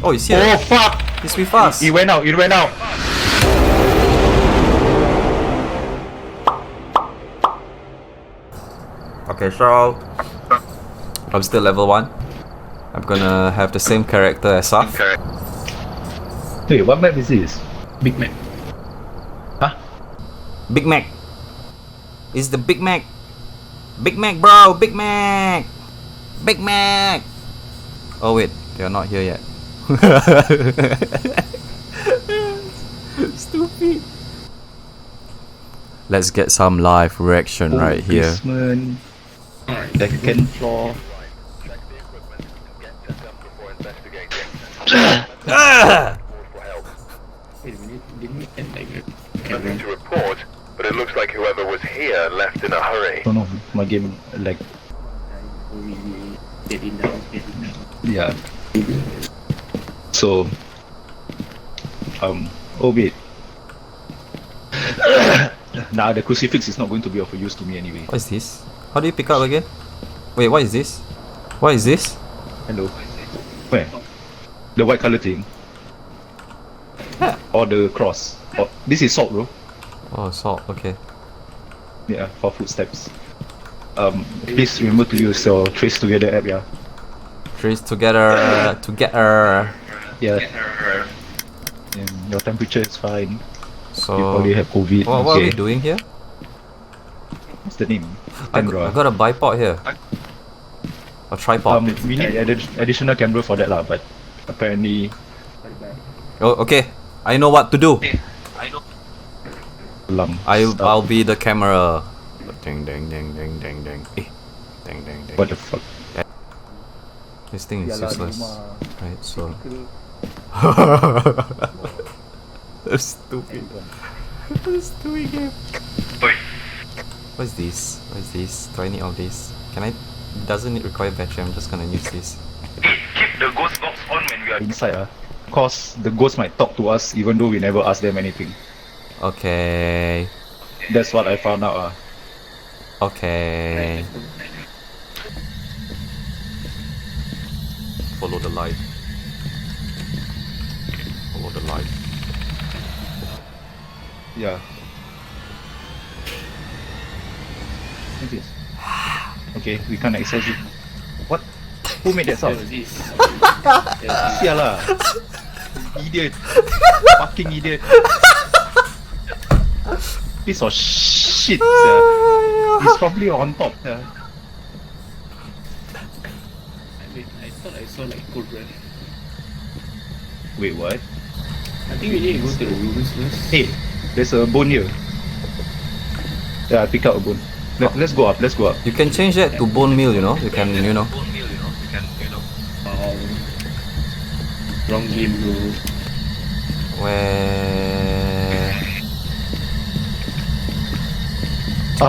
Oh, he's here. Oh fuck! He's with us. It went out. It went out. Okay, so I'm still level 1. I'm gonna have the same character as Saf. Wait, what map is this? Big Mac. Huh? Big Mac. It's the Big Mac. Big Mac, bro. Big Mac. Big Mac. Oh wait, they're not here yet. Stupid. Let's get some live reaction right here. Basement. Second floor. Wait a minute, didn't we end like Nothing to report, but it looks like whoever was here left in a hurry. Don't know, my game like we get it down, yeah. So oh wait. Nah, the crucifix is not going to be of use to me anyway. What is this? How do you pick up again? Wait, what is this? What is this? Hello. Where? The white color thing. Or the cross. Oh, this is salt, bro. Oh, salt. Okay. Yeah, for footsteps. Please remember to use your trace together app, yeah. Trace together. Together. Yeah. And your temperature is fine. So. You probably have COVID. What are we doing here? What's the name? I Camera. got a bipod here. A tripod. We need additional camera for that lah, but apparently. Oh, okay. I know what to do. I'll be the camera. Ding ding ding ding ding ding. Ding ding ding. What the fuck? This thing is useless. Right, so. That's stupid. That's stupid game. What is this? What is this? Do I need all this? Can I? Doesn't it require battery? I'm just gonna use this. Keep the ghost box on when we are Inside cause the ghost might talk to us even though we never ask them anything. Okay. That's what I found out Okay. Follow the light. Follow the light. Yeah. Okay, we can't access it. What? Who made that sound? Sialah. Idiot. Fucking idiot. Piece of shit. He's probably on top. I thought I saw like cold breath. Wait, what? I think we need to go to the rooms first. Hey, there's a bone here. Yeah, I pick up a bone. Let's go up, let's go up. You can change that to bone meal, you know. You can, you know. Wrong game, bro. Where?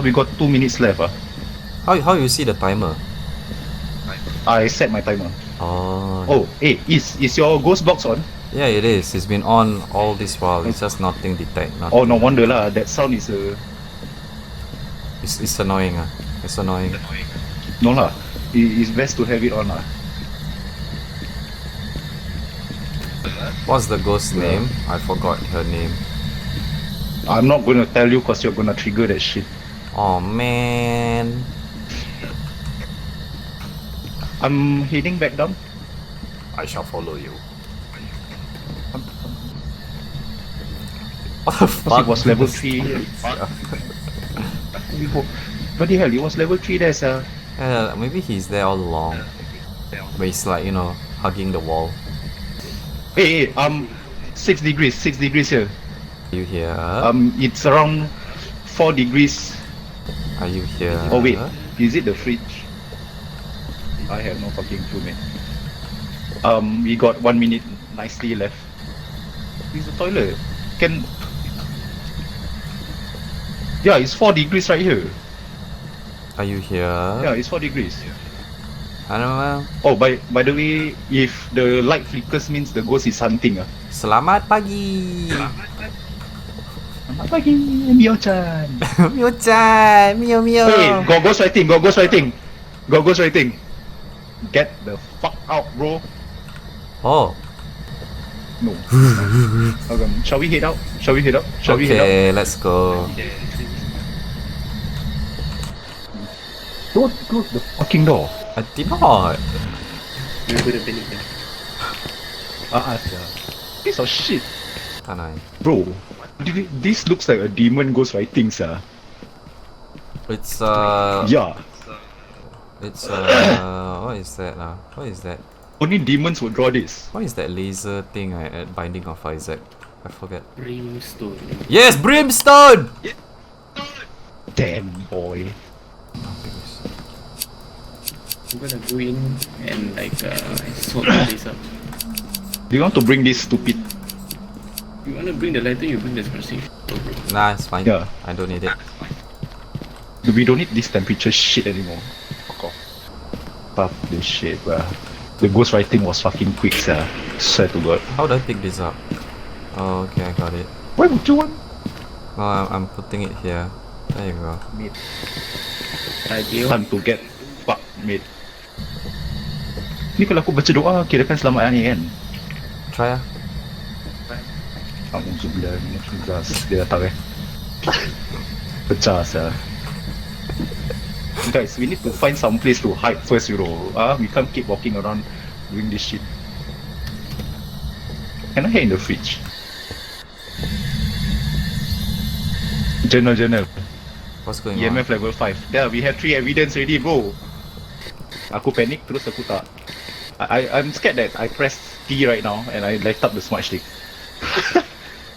We got 2 minutes left. How you see the timer? I set my timer. Oh. Oh, hey, is your ghost box on? Yeah, it is. It's been on all this while. It's just nothing detect. Nothing. Oh, no wonder lah. That sound is It's annoying. It's annoying. no lah. It's best to have it on lah. What's the ghost name? I forgot her name. I'm not gonna tell you cause you're gonna trigger that shit. Oh man. I'm heading back down. I shall follow you. What the fuck? It was level 3. Bloody hell, it was level 3 there, sir. Maybe he's there all along. But he's like, you know, hugging the wall. Hey, 6 degrees here. Are you here? It's around 4 degrees. Are you here? Oh wait, is it the fridge? I have no fucking clue, man. We got 1 minute nicely left. It's the toilet. Yeah, it's 4 degrees right here. Are you here? Yeah, it's 4 degrees. I don't know. Oh, by the way, if the light flickers means the ghost is hunting. Selamat pagi. Selamat pagi, Mio-chan. Mio-chan, Mio. Hey, got ghost writing. Get the fuck out, bro. Oh, No. Shall we head out? Shall we head out? Shall we head out? Okay, let's go. Don't close the fucking door. I did not. Remember the panic then. Piece of shit. Tanai. Bro, this looks like a demon ghost writing, sir. It's Yeah. It's what is that What is that? Only demons would draw this. What is that laser thing at Binding of Isaac? I forget. Brimstone. Yes, brimstone! Damn, boy. I'm gonna go in and like sort the place up. Do you want to bring this stupid? You wanna bring the lighter, you bring the spreadsheet. Oh, bro. Nah, it's fine. Yeah. I don't need it. We don't need this temperature shit anymore. Fuck off. Fuck this shit, bruh. The ghost writing was fucking quick, sir. Swear to God. How do I pick this up? Oh, okay, I got it. Why would you want? No, I'm putting it here. There you go. Mate, Ideal. time to get fucked, mate. Ni kalau aku baca doa, kira kan selamat ni kan? Try ah. Alhamdulillah, dia datang pecah sah. Guys, we need to find some place to hide first, you know. We can't keep walking around doing this shit. Can I hide in the fridge? Journal. What's going on? EMF level 5. Yeah, we have 3 evidence already, bro. Aku panic, terus aku tak. I'm scared that I press T right now and I light up the smart stick.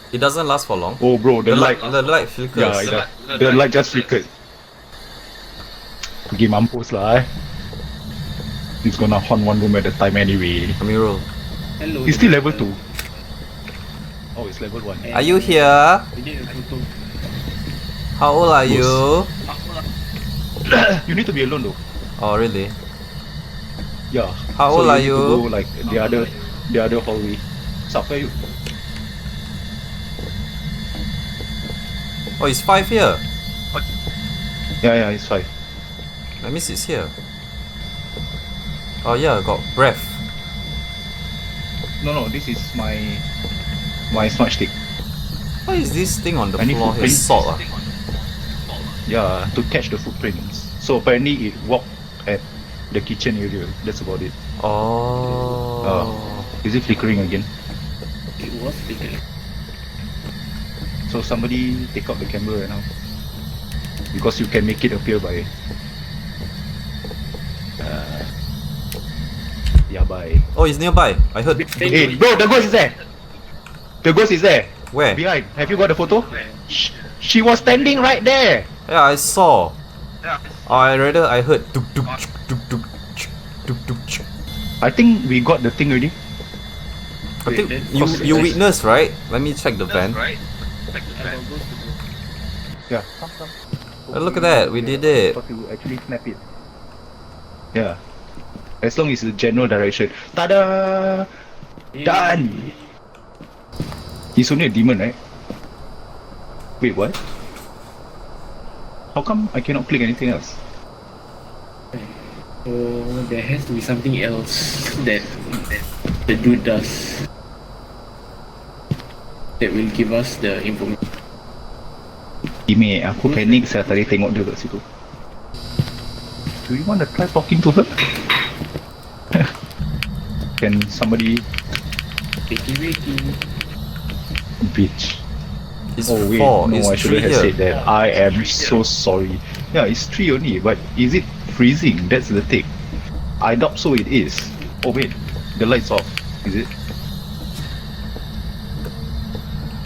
It doesn't last for long. Oh, bro, the light. The light flickers. Yeah, the light just flickered. Pergi mampus lah He's gonna haunt one room at a time anyway. Amirul, Hello. He's still level 2. Oh, it's level 1. are you here? We need a photo. How old are you? You need to be alone though. Oh, really? Yeah. How old are need to you? go like the other hallway. Sup, where you? Oh, it's 5 here. Yeah, it's 5. That means it's here. Oh yeah, got breath. No, this is my smart stick. What is this thing on the I need floor here? footprints. Salt ah. Yeah, to catch the footprints. So apparently it walked at the kitchen area. That's about it. Oh. Is it flickering again? It was bigger. So somebody take out the camera right now. Because you can make it appear by yeah, bye. Oh, it's nearby. I heard. Hey, bro, the ghost is there. The ghost is there. Where? Behind. Have you got the photo? She was standing right there. Yeah, I saw. Oh, I heard. Tuk tuk chuk, tuk tuk chuk, tuk tuk chuk. I think we got the thing already. I think Wait, you witnessed, right? Let me check the van. Yeah. Come. Oh, look at that, we did it. Because you actually snap it. Yeah. As long as it's the general direction. Tada! Done! He's only a demon, right? Wait, what? How come I cannot click anything else? Oh, there has to be something else that the dude does that will give us the information. Ime, aku panic saya tadi tengok dia kat situ. Do you want to try talking to her? Can somebody... Wakey. Bitch. It's Oh wait, 4. no, It's I 3 shouldn't have here. said that. I am so sorry. Yeah, it's 3 only, but is it freezing? That's the thing. I doubt so it is. Oh wait, the light's off. Is it?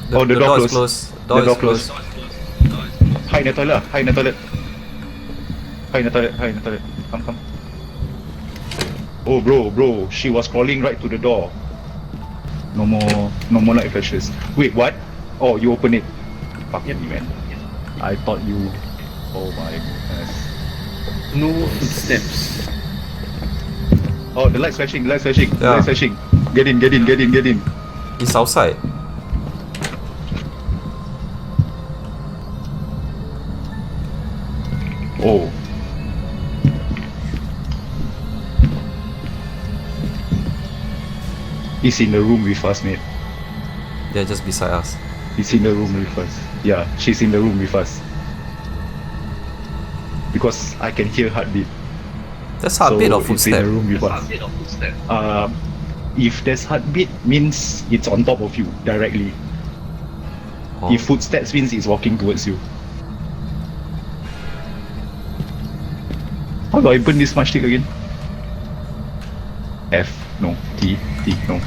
The door is closed. The door closed. Hide in the toilet. Hide in the toilet. Come. Oh bro, she was crawling right to the door. No more light flashes. Wait, what? Oh, you open it. Fuck me, man. I thought you... Oh my goodness. No footsteps. Oh, the light's flashing. Yeah. Light's flashing. Get in. It's outside. Oh. He's in the room with us, mate. Yeah, just beside us. He's in the room with us. Yeah, she's in the room with us. Because I can hear heartbeat. That's heartbeat so or it's in footstep? the room with us. If there's heartbeat, means it's on top of you directly. Oh. If footsteps means it's walking towards you. How do I burn this matchstick again? F, no. T, no.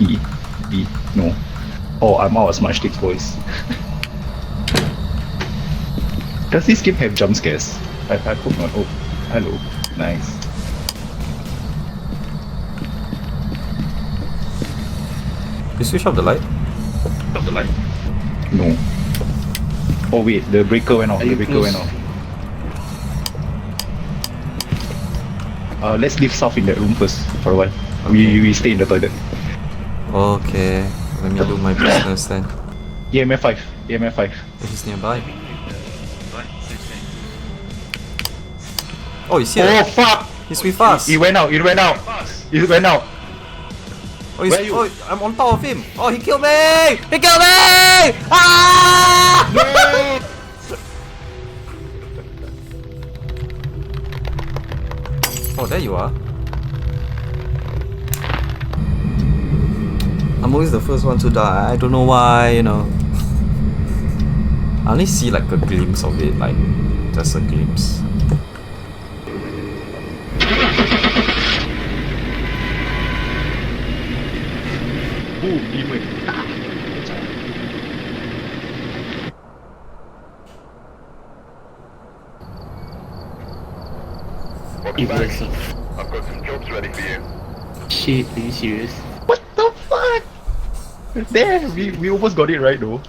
E, no. Oh, I'm out of matchsticks, boys. Does this game have jump scares? I hope not. Oh, hello. Nice. You switch off the light? No. Oh wait, the breaker went off. Are you close? Let's leave South in that room first for a while. We stay in the toilet. Okay, let me do my business then. EMF 5. EMF 5. He's nearby. Oh, he's here. Oh fuck! He's with us. He went out. Oh, Oh, he's, where are you? oh, I'm on top of him. Oh, he killed me! He killed me! Ah! Oh, there you are. I'm always the first one to die. I don't know why, you know. I only see like a glimpse of it, like just a glimpse. Boom, demon. Welcome back. Impressive. I've got some jobs ready for you. Shit, are you serious? What the fuck? There, we almost got it right though.